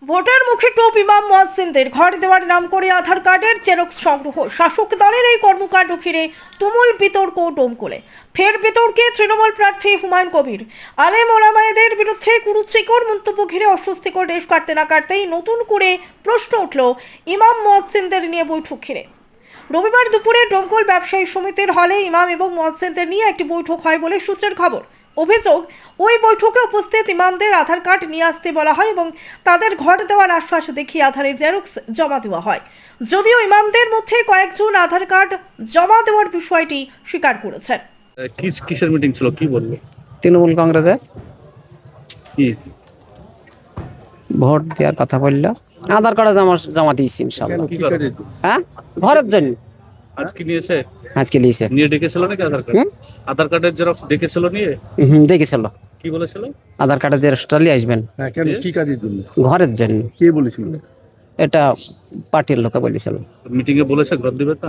ভোটের মুখে টোপ ইমাম মুয়াজ্জিনদের ঘর দেওয়ার নাম করে আধার কার্ডের জেরক্স সংগ্রহ, শাসক দলের এই কর্মকাণ্ড ঘিরে তুমুল বিতর্ক ডোমকলে। ফের বিতর্কে তৃণমূল প্রার্থী হুমায়ুন কবির। আলেম ওলামায়েদের বিরুদ্ধে কুরুচিকর মন্তব্য ঘিরে অস্বস্তিকর রেশ কাটতে না কাটতেই নতুন করে প্রশ্ন উঠল ইমাম মুয়াজ্জিনদের নিয়ে বৈঠক ঘিরে। রবিবার দুপুরে ডোমকল ব্যবসায়ী সমিতির হলে ইমাম এবং মুয়াজ্জিনদের নিয়ে একটি বৈঠক হয় বলে সূত্রের খবর। অভিযোগ, ওই বৈঠকে উপস্থিত ইমামদের আধার কার্ড নিয়ে আসতে বলা হয় এবং তাদের ঘর দেওয়ার আশ্বাস দেখিয়ে আধারের জেরক্স জমা দেওয়া হয়। যদিও ইমামদের মধ্যে কয়েকজন আধার কার্ড জমা দেওয়ার বিষয়টি স্বীকার করেছেন। কিসের মিটিং ছিল, কি বললো? তৃণমূল কংগ্রেসের কি ভোট দেওয়ার কথা বললো, আধার কার্ড জমা দিয়েছি ইনশাআল্লাহ। কি করে? হ্যাঁ, ঘরের জন্য আজ কি নিয়েছে? আজকে নিয়েছে। নিয়ে ডেকেছিল নাকি আধার কার্ড? আধার কার্ডের জেরক্স ডেকেছিল নিয়ে? দেখেছিল। কি বলেছিল? আধার কার্ডের জেরক্সটা নিয়ে আসবেন। হ্যাঁ, কেন, কি কাজের জন্য? ঘরের জন্য। কে বলেছিল? এটা পার্টির লোকে বলেছিল। মিটিং এ বলেছে ঘর দিবে তা?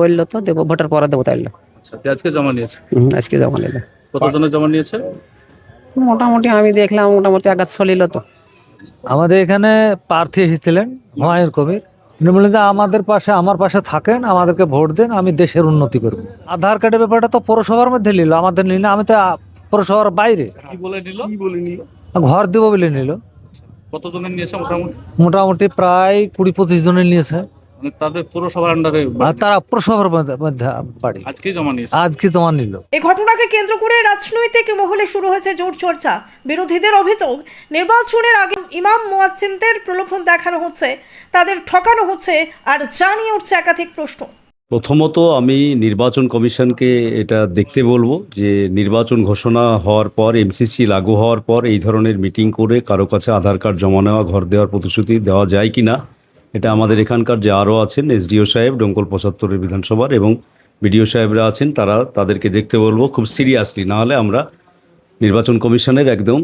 বললো তো দেবো, ভোটের পরে দেবো তাইলে। আচ্ছা, আজকে জমা নিয়েছে? আজকে জমা নিল। কতজনের জমা নিয়েছে? মোটামুটি আমি দেখলাম মোটামুটি আঘাত চলিল। তো আমাদের এখানে প্রার্থী এসেছিলেন হুমায়ুন কবির। উনি বললেন যে আমার পাশে থাকেন, আমাদেরকে ভোট দেন, আমি দেশের উন্নতি করব। আধার কার্ডের ব্যাপারটা তো পৌরসভার মধ্যে নিল, আমাদের নিল না। আমি তো পৌরসভার বাইরে। কি বলে নিল? ঘর দেবো বলে নিল। কতজনের নিয়েছে মোটামুটি? মোটামুটি প্রায় 20-25 জনের নিয়েছে। মানে তাদের পুরসভার আন্ডারে আর তারা পৌরসভার মধ্যে বাড়ি। আজকে জমা নিয়েছে? আজকে জমা নিল। এই ঘটনাকে কেন্দ্র করে রাজনৈতিক মহলে শুরু হয়েছে জোর চর্চা। বিরোধীদের অভিযোগ, নির্বাচনের আগে ইমাম মুয়াজ্জিনদের প্রলোভন দেখানো হচ্ছে, তাদের ঠকানো হচ্ছে, আর জানিয়ে উঠছে একাধিক প্রশ্ন। প্রথমত আমি নির্বাচন কমিশনকে এটা দেখতে বলবো যে নির্বাচন ঘোষণা হওয়ার পর, এমসিসি লাগু হওয়ার পর এই ধরনের মিটিং করে কারো কাছে আধার কার্ড জমা নেওয়া, ঘর দেওয়ার প্রতিশ্রুতি দেওয়া যায় কি না, এটা আমাদের এখানকার যে আরও আছেন এসডিও সাহেব ডোমকল 75 বিধানসভার এবং বিডিও সাহেবরা আছেন, তাদেরকে দেখতে বলবো খুব সিরিয়াসলি। না হলে আমরা নির্বাচন কমিশনের একদম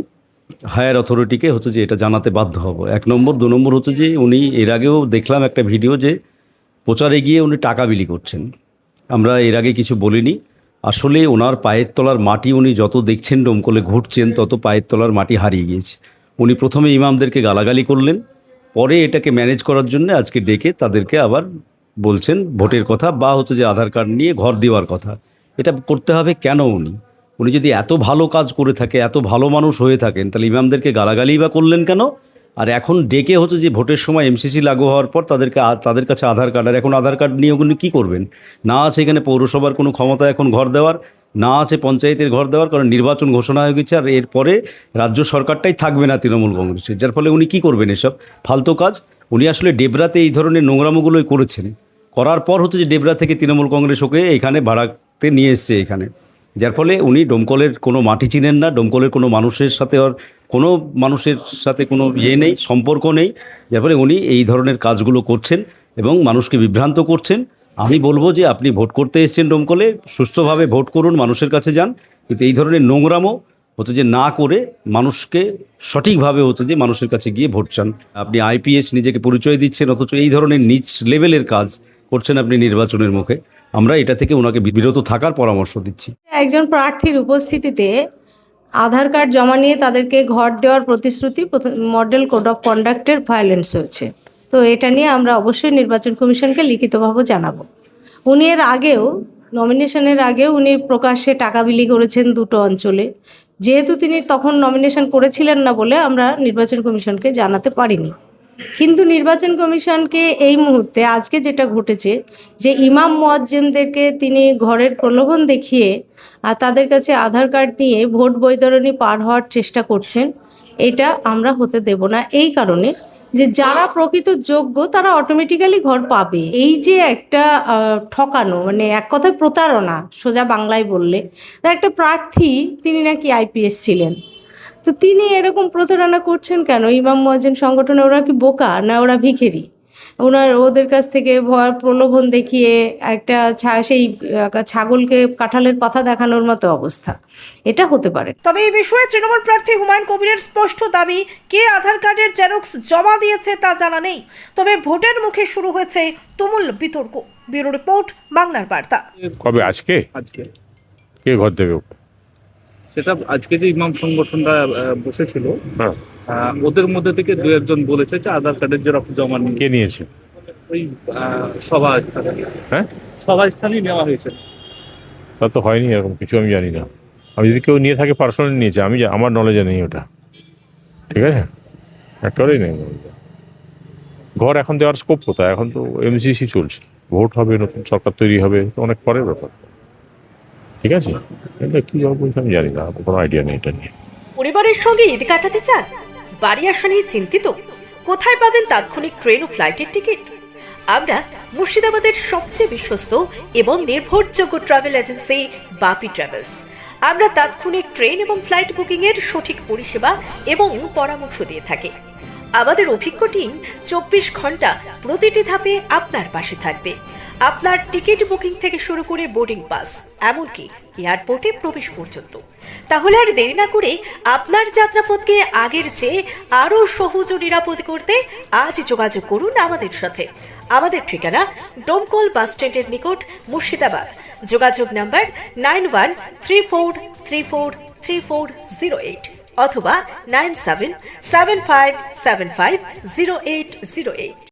হায়ার অথরিটিকে হচ্ছে যে এটা জানাতে বাধ্য হব। 1 নম্বর। 2 নম্বর হচ্ছে যে উনি এর আগেও দেখলাম একটা ভিডিও যে প্রচারে গিয়ে উনি টাকা বিলি করছেন। আমরা এর আগে কিছু বলিনি। আসলে ওনার পায়ের তলার মাটি উনি যত দেখছেন ডোমকলে ঘুরছেন, তত পায়ের তলার মাটি হারিয়ে গিয়েছে। উনি প্রথমে ইমামদেরকে গালাগালি করলেন, পরে এটাকে ম্যানেজ করার জন্য আজকে ডেকে তাদেরকে আবার বলছেন ভোটের কথা বা হচ্ছে যে আধার কার্ড নিয়ে ঘর দেওয়ার কথা। এটা করতে হবে কেন? উনি যদি এত ভালো কাজ করে থাকে, এত ভালো মানুষ হয়ে থাকেন, তাহলে ইমামদেরকে গালাগালি বা করলেন কেন? আর এখন ডেকে হচ্ছে যে ভোটের সময় এমসিসি লাগু হওয়ার পর তাদের কাছে আধার কার্ড, আর এখন আধার কার্ড নিয়ে উনি কী করবেন? না আছে এখানে পৌরসভার কোনো ক্ষমতা এখন ঘর দেওয়ার, না আছে পঞ্চায়েতের ঘর দেওয়ার, কারণ নির্বাচন ঘোষণা হয়ে গেছে। আর এরপরে রাজ্য সরকারটাই থাকবে না তৃণমূল কংগ্রেসের, যার ফলে উনি কী করবেন এসব ফালতু কাজ? উনি আসলে ডেবরাতে এই ধরনের নোংরামোগুলোই করেছেন। করার পর হচ্ছে যে ডেবরা থেকে তৃণমূল কংগ্রেস ওকে এখানে ভাড়াতে নিয়ে এসছে এখানে, যার ফলে উনি ডোমকলের কোনো মাটি চিনেন না, ডোমকলের কোনো মানুষের সাথে কোনো নেই, সম্পর্ক নেই, যার ফলে উনি এই ধরনের কাজগুলো করছেন এবং মানুষকে বিভ্রান্ত করছেন। আমি বলবো যে আপনি ভোট করতে এসেছেন ডোমকলে, সুস্থভাবে ভোট করুন, মানুষের কাছে যান, কিন্তু এই ধরনের নোংরামো হচ্ছে যে না করে মানুষকে সঠিকভাবে হচ্ছে যে মানুষের কাছে গিয়ে ভোট চান। আপনি আইপিএস নিজেকে পরিচয় দিচ্ছেন, অথচ এই ধরনের নিচ লেভেলের কাজ করছেন আপনি নির্বাচনের মুখে। আমরা এটা থেকে ওনাকে বিরত থাকার পরামর্শ দিচ্ছি। একজন প্রার্থীর উপস্থিতিতে আধার কার্ড জমা নিয়ে তাদেরকে ঘর দেওয়ার প্রতিশ্রুতি মডেল কোড অফ কন্ডাক্টের ভায়োলেন্স হয়েছে। তো এটা নিয়ে আমরা অবশ্যই নির্বাচন কমিশনকে লিখিতভাবে জানাবো। উনি এর আগেও নমিনেশনের আগেও উনি প্রকাশ্যে টাকা বিলি করেছেন 2টো অঞ্চলে। যেহেতু তিনি তখন নমিনেশন করেছিলেন না বলে আমরা নির্বাচন কমিশনকে জানাতে পারিনি। কিন্তু নির্বাচন কমিশনকে এই মুহূর্তে আজকে যেটা ঘটেছে যে ইমাম মুয়াজ্জিনদেরকে তিনি ঘরের প্রলোভন দেখিয়ে আর তাদের কাছে আধার কার্ড নিয়ে ভোট বৈতরণী পার হওয়ার চেষ্টা করছেন, এটা আমরা হতে দেব না। এই কারণে যে যারা প্রকৃত যোগ্য তারা অটোমেটিক্যালি ঘর পাবে। এই যে একটা ঠকানো, মানে এক কথায় প্রতারণা, সোজা বাংলায় বললে, একটা প্রার্থী তিনি নাকি আইপিএস ছিলেন, তো তিনি এরকম প্রতারণা করছেন কেন? ইমাম মুয়াজ্জিন সংগঠনে ওরা কি বোকা না ওরা ভিখারি? ওদের কাছ থেকে প্রলোভন দেখিয়ে একটা সেই ছাগলকে কাঁঠালের পাতা দেখানোর মতো অবস্থা, এটা হতে পারে। তবে এই বিষয়ে তৃণমূল প্রার্থী হুমায়ুন কবিরের স্পষ্ট দাবি, কে আধার কার্ডের জেরক্স জমা দিয়েছে তা জানা নেই। তবে ভোটের মুখে শুরু হয়েছে তুমুল বিতর্ক। ব্যুরো রিপোর্ট, বাংলার বার্তা। কবে? আজকে কে ঘর দেবে? সেটা আজকে যে ইমাম সংগঠনরা বসেছিল, হ্যাঁ। ওদের মধ্যে থেকে দু একজন বলেছে যে আধার কার্ডের জেরক্স জমা নিয়ে কে নিয়েছে? ওই সভা স্থানে, হ্যাঁ, সভা স্থানেই নেওয়া হয়েছে। তা তো হয়নি, এরকম কিছু আমি জানি না। আমি যদি কেউ নিয়ে থাকে পার্সোনালি নিয়েছে, আমার নলেজে নেই ওটা। ঠিক আছে, একেবারেই নেই। ঘর এখন দেওয়ার স্কোপ কোথায়? এখন তো এমসিসি চলছে, ভোট হবে, নতুন সরকার তৈরি হবে, তো অনেক পরের ব্যাপার। ঠিক আছে, এটা কী বলছে আমি জানি না, কোনো আইডিয়া নেই এটা নিয়ে। পরিবারের সঙ্গে ঈদ কাটাতে চান? বাড়ি আসা নিয়ে চিন্তিত? কোথায় পাবেন তাৎক্ষণিক ট্রেন ও ফ্লাইটের টিকিট? আমরা মুর্শিদাবাদের সবচেয়ে বিশ্বস্ত এবং নির্ভরযোগ্য ট্রাভেল এজেন্সি বাপি ট্রাভেলস। আমরা তাৎক্ষণিক ট্রেন এবং ফ্লাইট বুকিং এর সঠিক পরিষেবা এবং পরামর্শ দিয়ে থাকি। আমাদের অভিজ্ঞ টিম 24 ঘন্টা প্রতিটি ধাপে আপনার পাশে থাকবে। আপনার টিকিট বুকিং থেকে শুরু করে বোর্ডিং পাস, এমনকি এয়ারপোর্টে প্রবেশ পর্যন্ত। তাহলে আর দেরি না করে আপনার যাত্রাপথকে আগের চেয়ে আরও সহজ ও নিরাপদ করতে আজ যোগাযোগ করুন আমাদের সাথে। আমাদের ঠিকানা ডোমকল বাস স্ট্যান্ডের নিকট, মুর্শিদাবাদ। যোগাযোগ নাম্বার 9134343408 অথবা 9775750808।